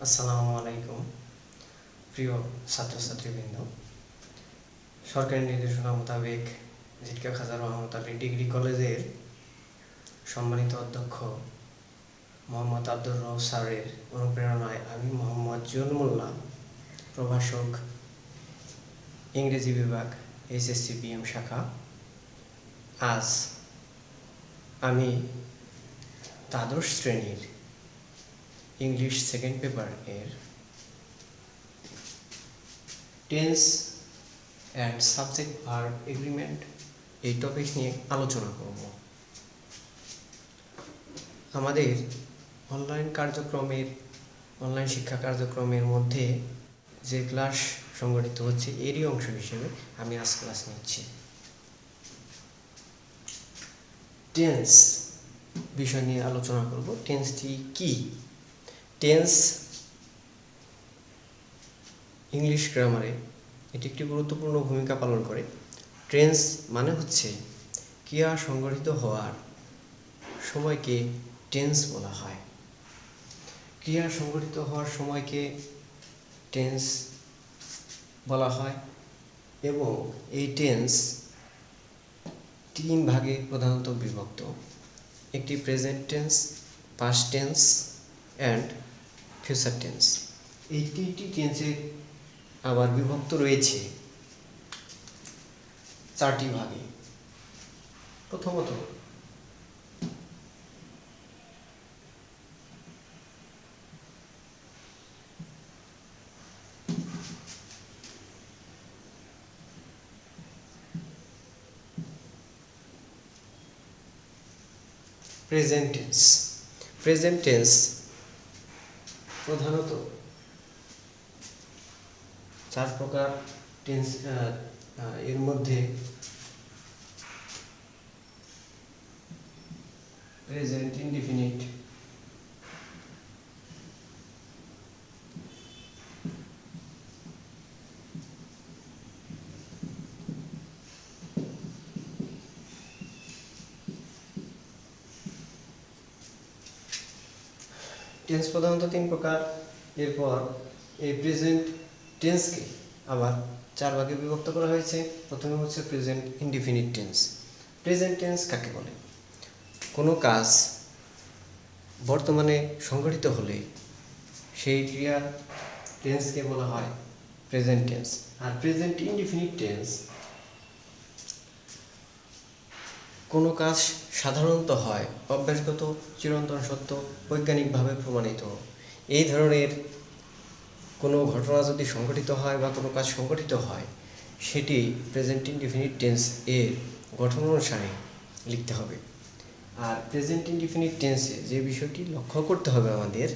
আসসালামু আলাইকুম প্রিয় ছাত্রছাত্রীবৃন্দ। সরকারি নির্দেশনা মোতাবেক জিটকা খাজা রহমত আলী ডিগ্রি কলেজের সম্মানিত অধ্যক্ষ মোহাম্মদ আব্দুর রউফ স্যারের অনুপ্রেরণায় আমি মোহাম্মদ জুয়েল মোল্লা, প্রভাষক, ইংরেজি বিভাগ, এইচএসসি বিএম শাখা। আজ আমি দ্বাদশ শ্রেণীর ইংলিশ সেকেন্ড পেপার এর tense and subject verb agreement এই টপিক নিয়ে আলোচনা করব। আমাদের অনলাইন শিক্ষা কার্যক্রমের মধ্যে যে ক্লাস সংগঠিত হচ্ছে এরই অংশ হিসেবে আমি আজ ক্লাস নিচ্ছি। টেন্স বিষয় নিয়ে আলোচনা করব। টেন্সটি কি? টেন্স ইংলিশ গ্রামারে এটি একটি গুরুত্বপূর্ণ ভূমিকা পালন করে। টেন্স মানে হচ্ছে ক্রিয়া সংঘটিত হওয়ার সময়কে টেন্স বলা হয়। ক্রিয়া সংঘটিত হওয়ার সময়কে টেন্স বলা হয় এবং এই টেন্স তিন ভাগে প্রধানত বিভক্ত। একটি present tense, past tense and future tense. এই তিনটি টেন্সের আবার বিভক্ত রয়েছে চারটি ভাগে। প্রথমত প্রেজেন্ট টেন্স। প্রেজেন্ট টেন্স প্রধানত চার প্রকার টেন্স। এর মধ্যে প্রেজেন্ট ইনডিফিনিট, টেন্স প্রধানত তিন প্রকার। এরপর এই প্রেজেন্ট টেন্সকে আবার চার ভাগে বিভক্ত করা হয়েছে। প্রথমে হচ্ছে present indefinite tense. Present tense কাকে বলে? কোনো কাজ বর্তমানে সংঘটিত হলে সেই ক্রিয়ার টেন্সকে বলা হয় প্রেজেন্ট টেন্স। আর প্রেজেন্ট ইনডিফিনিট টেন্স কোনো কাজ সাধারণত হয় অভ্যাসগত, চিরন্তন সত্য, বৈজ্ঞানিকভাবে প্রমাণিত। এই ধরনের কোনো ঘটনা যদি সংঘটিত হয় বা কোনো কাজ সংঘটিত হয় সেটি প্রেজেন্ট ইনডিফিনিট টেন্স এর গঠন অনুসারে লিখতে হবে। আর প্রেজেন্ট ইনডিফিনিট টেন্সে যে বিষয়টি লক্ষ্য করতে হবে আমাদের,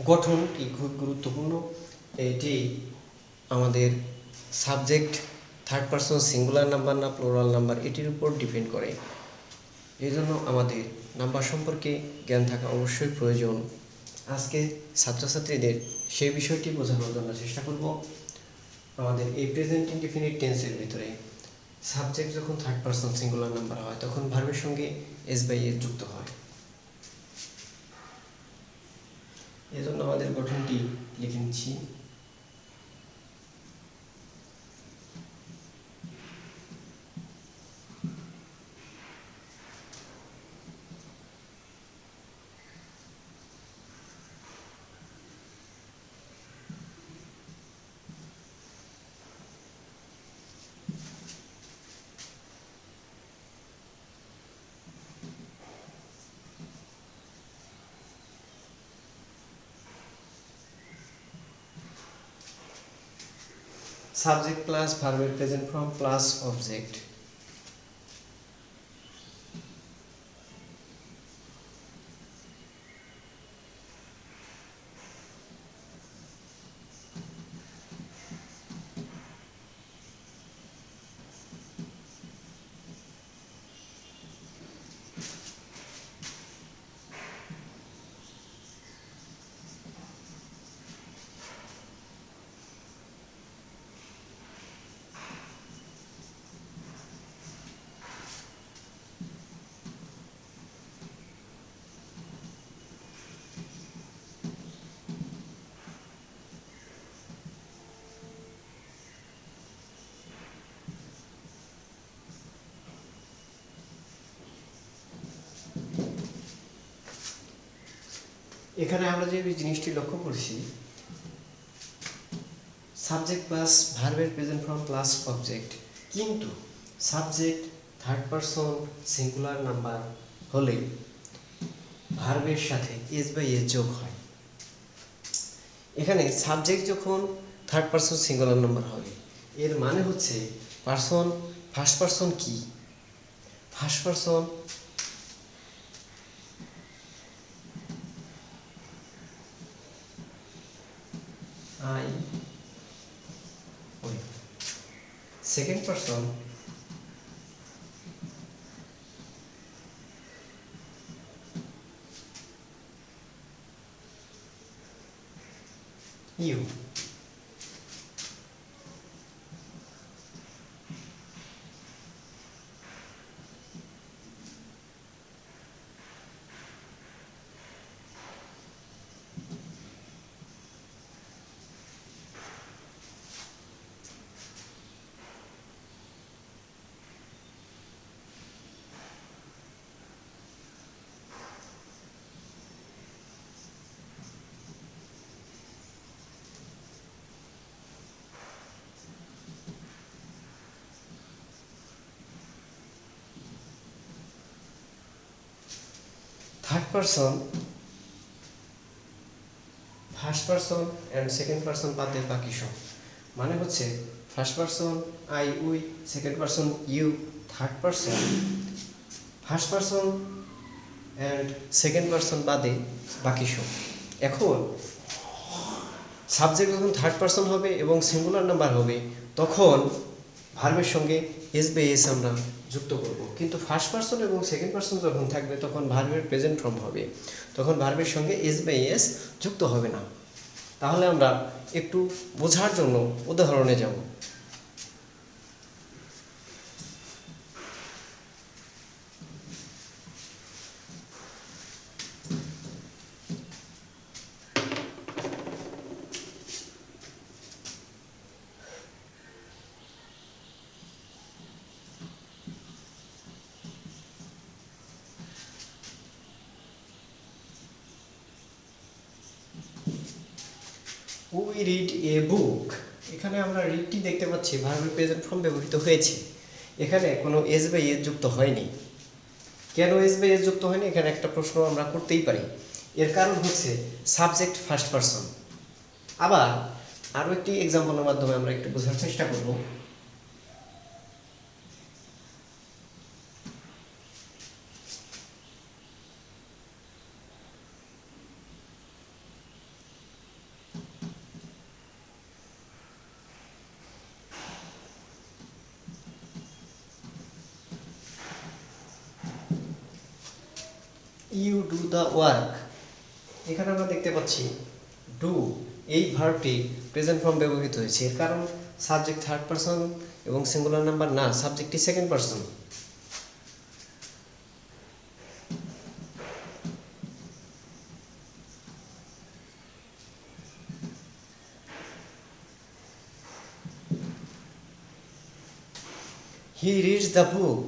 গঠনটি খুব গুরুত্বপূর্ণ। এটি আমাদের subject third person singular number না প্লুরাল নাম্বার এটির উপর ডিপেন্ড করে। এই জন্য আমাদের নাম্বার সম্পর্কে জ্ঞান থাকা অবশ্যই প্রয়োজন। আজকে ছাত্রছাত্রীদের সেই বিষয়টি বোঝানোর জন্য চেষ্টা করব। আমাদের এই প্রেজেন্ট ইনডিফিনিট টেন্সের ভিতরে সাবজেক্ট যখন থার্ড পারসন সিঙ্গুলার নাম্বার হয় তখন ভার্বের সঙ্গে এস বাই এস যুক্ত হয়। এজন্য আমাদের গঠনটি লিখে নিচ্ছি। সাবজেক্ট প্লাস ভার্বের প্রেজেন্ট ফর্ম প্লাস অবজেক্ট। এখানে আমরা যে জিনিসটি লক্ষ্য করছি, সাবজেক্ট প্লাস ভার্বের প্রেজেন্ট ফর্ম প্লাস অবজেক্ট, কিন্তু subject third person singular number হলে ভার্বের সাথে এস বাই এস যোগ হয়। এখানে সাবজেক্ট যখন থার্ড পারসন সিঙ্গুলার নাম্বার হবে, এর মানে হচ্ছে পারসন, ফার্স্ট পারসন কি, first person I, second person you. Third person, first person and second person বাদে বাকি সব, মানে হচ্ছে first person I we, second person you, third person first person and second person বাদে বাকি সব। এখন সাবজেক্ট যখন থার্ড পারসন হবে এবং সিঙ্গুলার নাম্বার হবে, তখন ভার্বের সঙ্গে এস বাই এস আমরা যুক্ত করব। কিন্তু ফার্স্ট পারসন এবং সেকেন্ড পারসন যখন থাকবে তখন ভার্বের প্রেজেন্ট ফর্ম হবে, তখন ভার্বের সঙ্গে এস বাই এস যুক্ত হবে না। তাহলে আমরা একটু বোঝার জন্য উদাহরণে যাব। উই রিড এ বুক, এখানে আমরা রিডটি দেখতে পাচ্ছি ভার্বের প্রেজেন্ট ফর্ম ব্যবহৃত হয়েছে, এখানে কোনো এস বাই এস যুক্ত হয়নি। কেন এস বাই এস যুক্ত হয়নি, এখানে একটা প্রশ্ন আমরা করতেই পারি। এর কারণ হচ্ছে সাবজেক্ট ফার্স্ট পারসন। আবার আরও একটি এক্সাম্পলের মাধ্যমে আমরা একটু বোঝার চেষ্টা করব। ইউ ডু দ্য ওয়ার্ক, এখানে আমরা দেখতে পাচ্ছি ডু এই ভার্বটি প্রেজেন্ট ফর্ম ব্যবহৃত হয়েছে। এর কারণ সাবজেক্ট থার্ড পারসন এবং সিঙ্গুলার নাম্বার না, সাবজেক্টটি second person. He reads the book,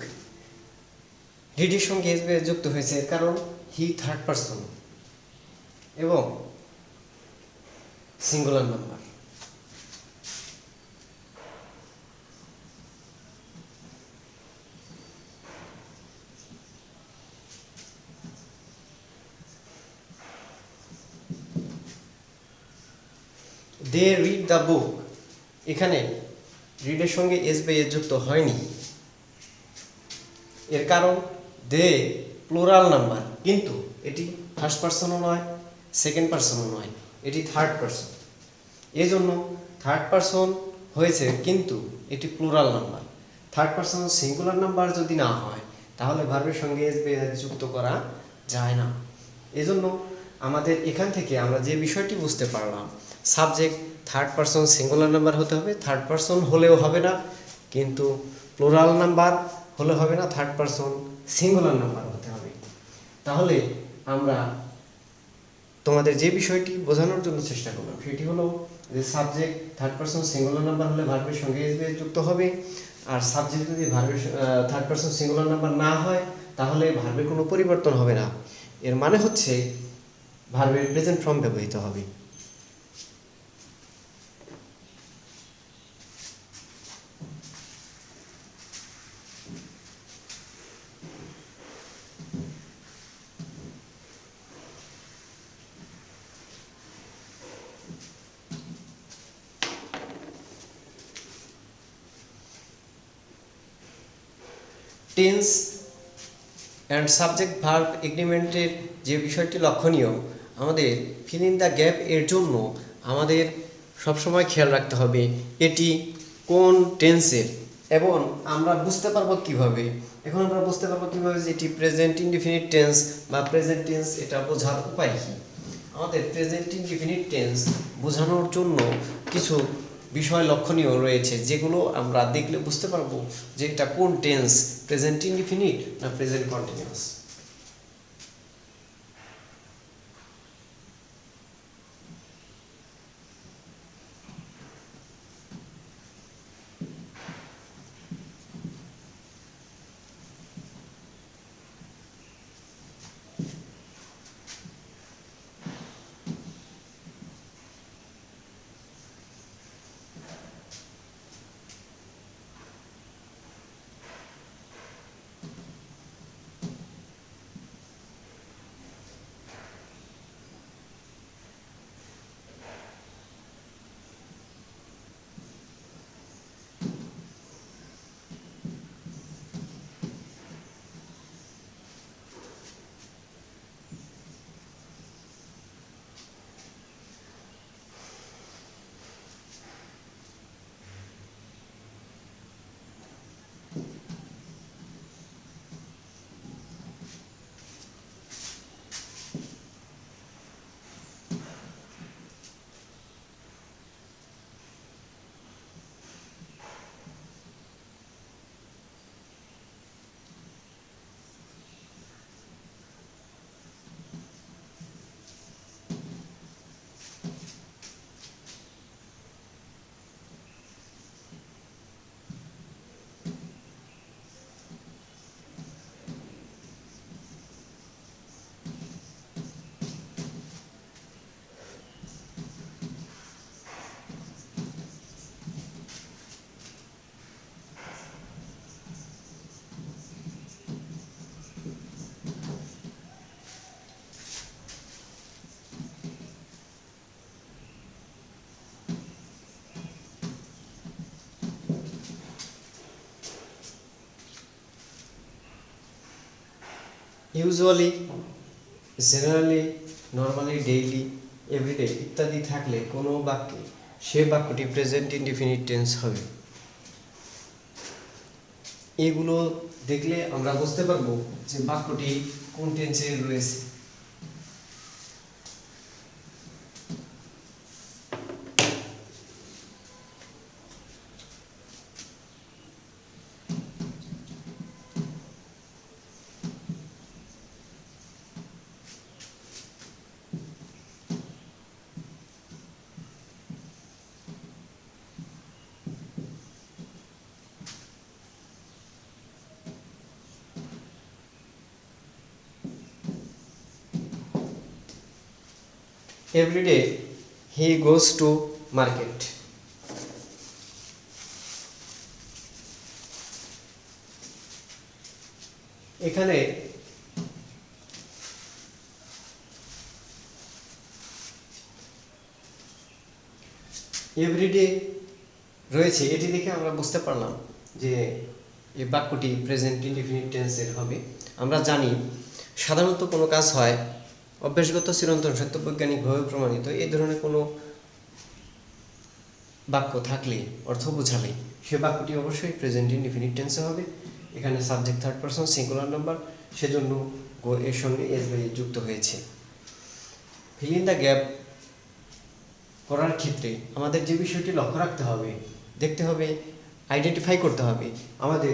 রিডের সঙ্গে এস বাই এস যুক্ত হয়েছে, এর কারণ হি থার্ড পারসন এবং singular number. They read the book, এখানে রিডের সঙ্গে এস বাই এস যুক্ত হয়নি, এর কারণ দে প্লুরাল নাম্বার, কিন্তু এটি ফার্স্ট পারসনও নয় সেকেন্ড পারসনও নয়, এটি থার্ড পারসন। এই জন্য থার্ড পারসন হয়েছে কিন্তু এটি plural number. Third person singular number যদি না হয় তাহলে ভার্বের সঙ্গে এস বাই এস যুক্ত করা যায় না। এজন্য আমাদের এখান থেকে আমরা যে বিষয়টি বুঝতে পারলাম, subject third person singular number হতে হবে, থার্ড পারসন হলেও হবে না, কিন্তু প্লুরাল নাম্বার হলে হবে না, থার্ড পারসন সিঙ্গুলার নাম্বার হতে হবে। তাহলে আমরা তোমাদের যে বিষয়টি বোঝানোর জন্য চেষ্টা করলাম সেটি হলো যে subject third person singular number হলে ভার্বের সঙ্গে এস বাই এস যুক্ত হবে, আর সাবজেক্ট যদি ভার্বের থার্ড পারসন সিঙ্গুলার নাম্বার না হয় তাহলে ভার্বের কোনো পরিবর্তন হবে না। এর মানে হচ্ছে ভার্বের প্রেজেন্ট ফর্ম ব্যবহৃত হবে। টেন্স অ্যান্ড সাবজেক্ট ভার্ব এগ্রিমেন্টের যে বিষয়টি লক্ষণীয়, আমাদের ফিল ইন দ্য গ্যাপ এর জন্য আমাদের সবসময় খেয়াল রাখতে হবে এটি কোন টেন্সের, এবং আমরা বুঝতে পারবো কিভাবে, এখন আমরা বুঝতে পারবো কিভাবে যে এটি প্রেজেন্ট ইনডিফিনিট টেন্স বা প্রেজেন্ট টেন্স, এটা বোঝার উপায় কি। আমাদের প্রেজেন্ট ইনডিফিনিট টেন্স বোঝানোর জন্য কিছু বিষয় লক্ষণীয় রয়েছে, যেগুলো আমরা দেখলে বুঝতে পারবো যে এটা কোন টেন্স, প্রেজেন্ট ইনডিফিনিট না present continuous. Usually, generally, normally, daily, everyday ইত্যাদি থাকলে কোনো বাক্যে সে বাক্যটি প্রেজেন্ট ইনডিফিনিট টেন্স হবে। এগুলো দেখলে আমরা বুঝতে পারবো যে বাক্যটি কোন টেন্সে রয়েছে। Every day he goes to market. এখানে এভরিডে রয়েছে, এটি দেখে আমরা বুঝতে পারলাম যে এই বাক্যটি প্রেজেন্ট ইনডিফিনিট টেন্সের হবে। আমরা জানি সাধারণত কোনো কাজ হয় অভ্যাসগত, চিরন্তন, সত্যবৈজ্ঞানিকভাবে প্রমাণিত এই ধরনের কোনো বাক্য থাকলে, অর্থ বোঝালে, সে বাক্যটি অবশ্যই প্রেজেন্ট ইনডিফিনিট টেন্সে হবে। এখানে subject third person singular number, সেজন্য এর সঙ্গে এস বাই যুক্ত হয়েছে। ফিল ইন দ্য গ্যাপ করার ক্ষেত্রে আমাদের যে বিষয়টি লক্ষ্য রাখতে হবে, দেখতে হবে, আইডেন্টিফাই করতে হবে আমাদের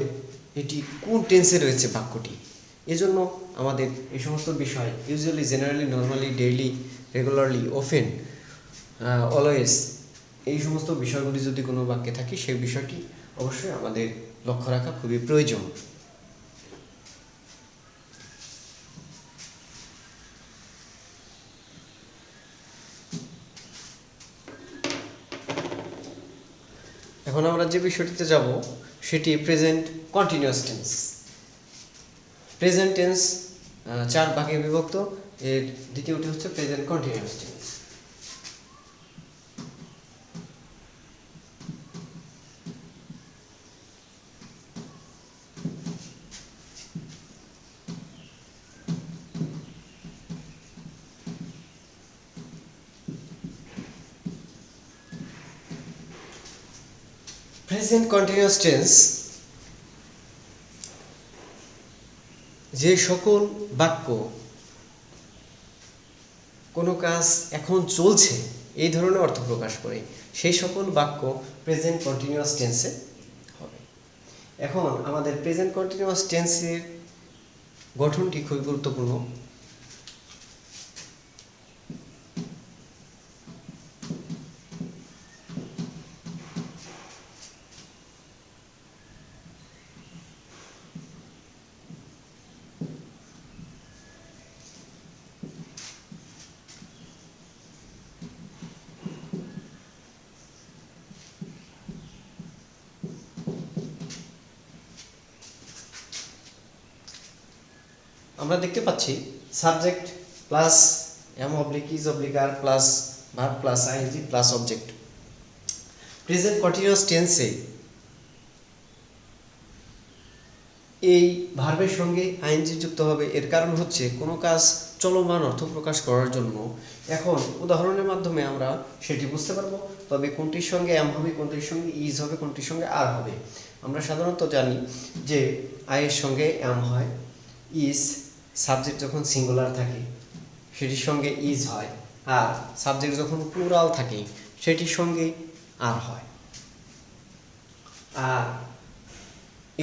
এটি কোন টেন্সে রয়েছে বাক্যটি। এজন্য আমাদের এই সমস্ত বিষয় usually, generally, normally, daily, regularly, often, always, এই সমস্ত বিষয়গুলি যদি কোনো বাক্যে থাকে সেই বিষয়টি অবশ্যই আমাদের লক্ষ্য রাখা খুবই প্রয়োজন। এখন আমরা যে বিষয়টিতে যাব সেটি present continuous tense. Present tense 4 ভাগে বিভক্ত, এর দ্বিতীয়টি হচ্ছে present continuous tense. Present continuous tense যে সকল বাক্য কোনো কাজ এখন চলছে এই ধরনের অর্থ প্রকাশ করে সেই সকল বাক্য প্রেজেন্ট কন্টিনিউয়াস টেন্সে হবে। এখন আমাদের প্রেজেন্ট কন্টিনিউয়াস টেন্সের গঠনটি খুবই গুরুত্বপূর্ণ। আমরা দেখতে পাচ্ছি subject plus am oblique is oblique are plus verb plus ING plus object. Present continuous টেন্সে এই ভার্বের সঙ্গে আইএনজি যুক্ত হবে। এর কারণ হচ্ছে কোনো কাজ চলমান অর্থ প্রকাশ করার জন্য। এখন উদাহরণের মাধ্যমে আমরা সেটি বুঝতে পারবো, তবে কোনটির সঙ্গে এম হবে, কোনটির সঙ্গে ইজ হবে, কোনটির সঙ্গে আর হবে। আমরা সাধারণত জানি যে আইয়ের সঙ্গে এম হয়, ইজ সাবজেক্ট যখন সিঙ্গুলার থাকে সেটির সঙ্গে ইজ হয়, আর সাবজেক্ট যখন প্লুরাল থাকে সেটির সঙ্গে আর হয়। আর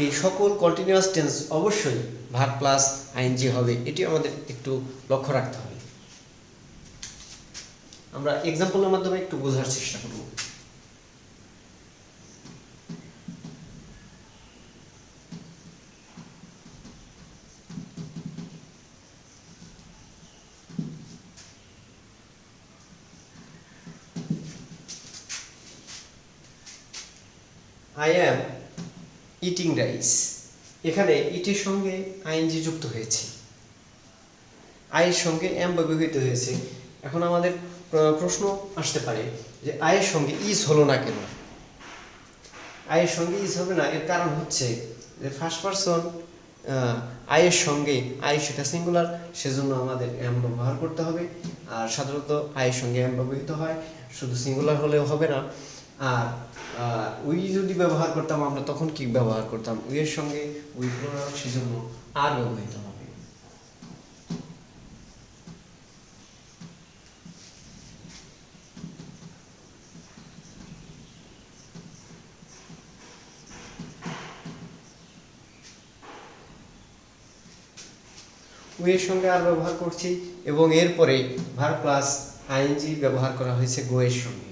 এই সকল কন্টিনিউয়াস টেন্স অবশ্যই ভার্ব প্লাস আইএনজি হবে, এটি আমাদের একটু লক্ষ্য রাখতে হবে। আমরা এক্সাম্পলের মাধ্যমে একটু বোঝার চেষ্টা করব। I am eating rice, এখানে ইটের সঙ্গে আইএনজি যুক্ত হয়েছে, আয়ের সঙ্গে এম ব্যবহৃত হয়েছে। এখন আমাদের প্রশ্ন আসতে পারে যে আয়ের সঙ্গে ইজ হলো না কেন? আয়ের সঙ্গে ইজ হবে না, এর কারণ হচ্ছে যে ফার্স্ট পারসন আয়ের সঙ্গে আই সেটা সিঙ্গুলার, সেজন্য আমাদের এম ব্যবহার করতে হবে। আর সাধারণত আয়ের সঙ্গে এম ব্যবহৃত হয়, শুধু সিঙ্গুলার হলেও হবে না। আর উই যদি ব্যবহার করতাম আমরা তখন কি ব্যবহার করতাম? উই এর সঙ্গে উই প্লুরাল, সেজন্য আর ব্যবহৃত হবে। উই এর সঙ্গে আর ব্যবহার করছি এবং এরপরে ভার্ব প্লাস আইএনজি ব্যবহার করা হয়েছে গো এর সঙ্গে।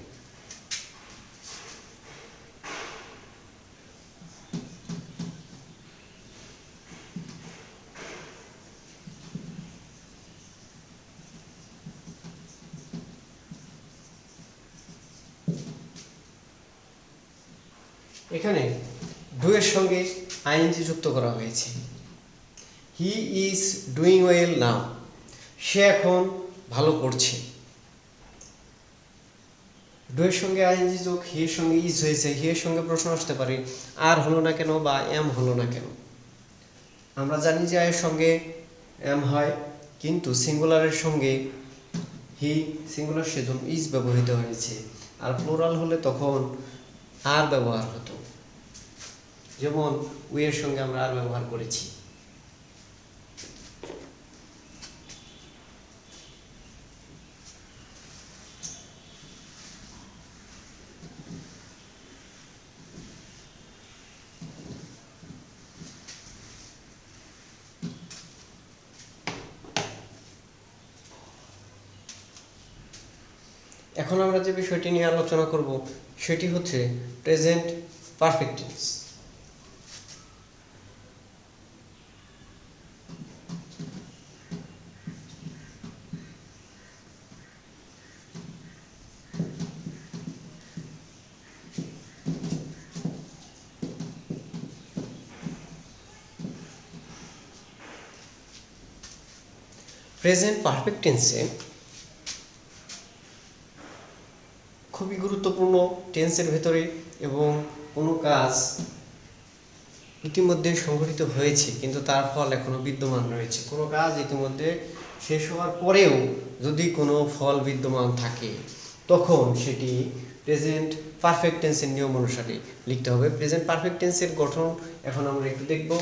এখানে ডু এর সঙ্গে আইএনজি যুক্ত করা হয়েছে। He is doing well now, সে এখন ভালো করছে। ডু এর সঙ্গে আইএনজি যোগ হি এর সঙ্গে ইজ হয়েছে। হি এর সঙ্গে প্রশ্ন আসতে পারে আর হলো না কেন বা এম হলো না কেন? আমরা জানি যে এর সঙ্গে এম হয়, কিন্তু সিঙ্গুলারের সঙ্গে হি সিঙ্গুলার, সেজন্য ইজ ব্যবহৃত হয়েছে। আর প্লুরাল হলে তখন আর ব্যবহার হতো, যেমন উই এর সঙ্গে আমরা আর ব্যবহার করেছি। এখন আমরা যে বিষয়টি নিয়ে আলোচনা করব সেটি হচ্ছে present perfect tense. Present perfect টেন্সে খুবই গুরুত্বপূর্ণ টেন্সের ভেতরে, এবং কোনো কাজ ইতিমধ্যে সংঘটিত হয়েছে কিন্তু তার ফল এখনো বিদ্যমান রয়েছে, কোনো কাজ ইতিমধ্যে শেষ হওয়ার পরেও যদি কোনো ফল বিদ্যমান থাকে তখন সেটি প্রেজেন্ট পারফেক্ট টেন্সের নিয়ম অনুসারে লিখতে হবে। প্রেজেন্ট পারফেক্ট টেন্সের গঠন এখন আমরা একটু দেখব।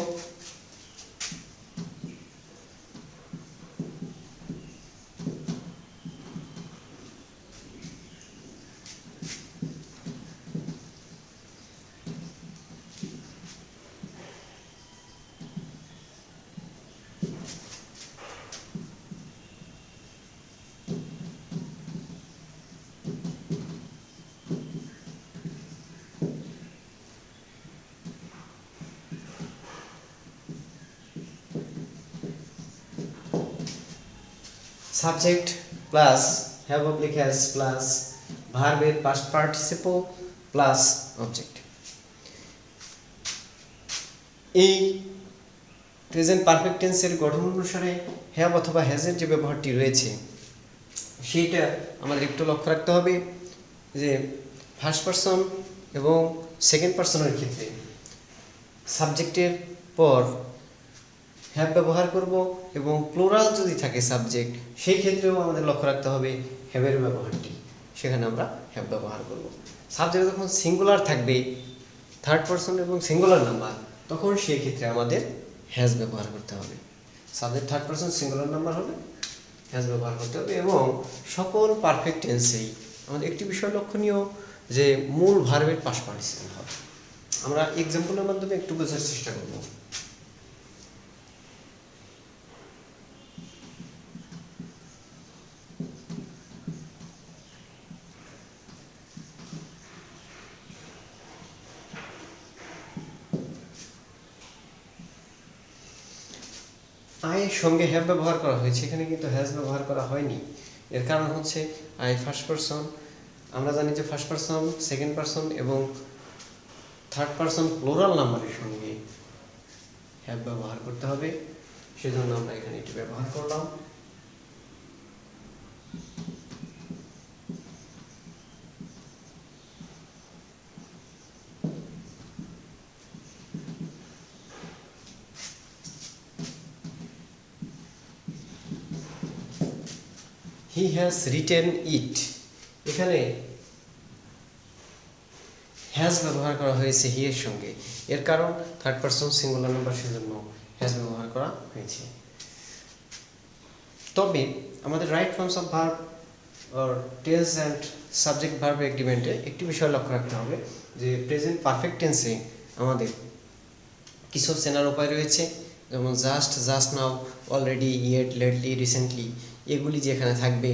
Subject plus have oblique has plus ভার্বের পাস্ট পার্টিসিপল প্লাস অবজেক্ট। এই প্রেজেন্ট পারফেক্ট টেন্সের গঠন অনুসারে হ্যাভ অথবা হ্যাজের যে ব্যবহারটি রয়েছে সেইটা আমাদের একটু লক্ষ্য রাখতে হবে যে ফার্স্ট পারসন এবং সেকেন্ড পারসনের ক্ষেত্রে সাবজেক্টের পর হ্যাভ ব্যবহার করব, এবং প্লুরাল যদি থাকে সাবজেক্ট সেই ক্ষেত্রেও আমাদের লক্ষ্য রাখতে হবে হ্যাভের ব্যবহারটি, সেখানে আমরা হ্যাভ ব্যবহার করব। সাবজেক্ট যখন সিঙ্গুলার থাকবে থার্ড পারসন এবং সিঙ্গুলার নাম্বার তখন সেই ক্ষেত্রে আমাদের হ্যাজ ব্যবহার করতে হবে। Subject third person singular number হবে, হ্যাজ ব্যবহার করতে হবে। এবং সকল পারফেক্ট টেন্সেই আমাদের একটি বিষয় লক্ষণীয় যে মূল ভার্বের পাস্ট পার্টিসিপল হবে। আমরা এক্সাম্পলের মাধ্যমে একটু বোঝার চেষ্টা করব। আয়ের সঙ্গে হ্যাভ ব্যবহার করা হয়েছে, এখানে কিন্তু হ্যাজ ব্যবহার করা হয়নি। এর কারণ হচ্ছে আই ফার্স্ট পারসন, আমরা জানি যে ফার্স্ট পারসন সেকেন্ড পারসন এবং থার্ড পারসন প্লুরাল নাম্বারের সঙ্গে হ্যাভ ব্যবহার করতে হবে, সেজন্য আমরা এখানে এটি ব্যবহার করলাম। হি হ্যাজ রিটেন ইট, এখানে হ্যাজ ব্যবহার করা হয়েছে হি এর সঙ্গে, এর কারণ থার্ড পারসন সিঙ্গুলার নাম্বার, সেজন্য হ্যাজ ব্যবহার করা হয়েছে। তবে আমাদের right forms of verb or tense and subject verb এগ্রিমেন্টে একটি বিষয় লক্ষ্য রাখতে হবে যে প্রেজেন্ট পারফেক্ট টেন্সে আমাদের কিছু চেনার উপায় রয়েছে, যেমন just, just now, already, yet, lately, recently, এগুলি যেখানে থাকবে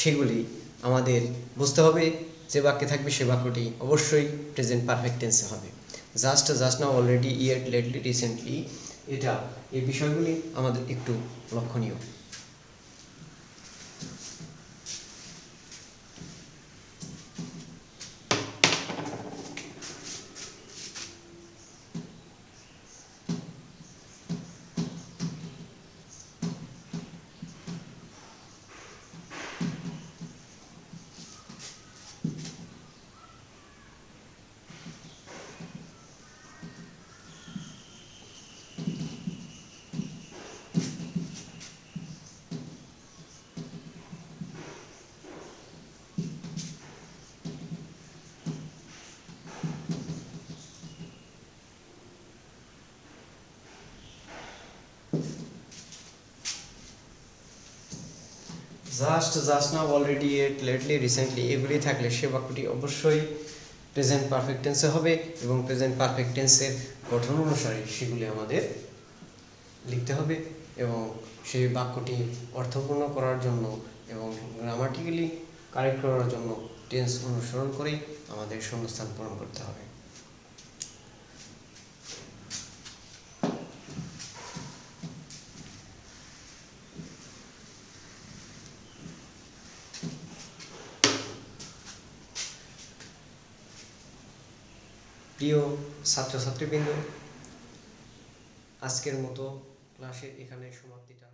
সেগুলি আমাদের বুঝতে হবে যে বাক্যে থাকবে সে বাক্যটি অবশ্যই প্রেজেন্ট পারফেক্ট টেন্সে হবে। Just, just now, already, yet, lately, recently, এই বিষয়গুলি আমাদের একটু লক্ষণীয়। Just, just now, already, yet, lately, recently, এগুলি থাকলে সে বাক্যটি অবশ্যই প্রেজেন্ট পারফেক্ট টেন্সে হবে, এবং প্রেজেন্ট পারফেক্ট টেন্সের গঠন অনুসারে সেগুলি আমাদের লিখতে হবে, এবং সেই বাক্যটি অর্থপূর্ণ করার জন্য এবং গ্রামাটিক্যালি কারেক্ট করার জন্য টেন্স অনুসরণ করেই আমাদের শূন্যস্থান পূরণ করতে হবে। প্রিয় ছাত্রছাত্রীবৃন্দ, আজকের মতো ক্লাসের এখানে সমাপ্তিটা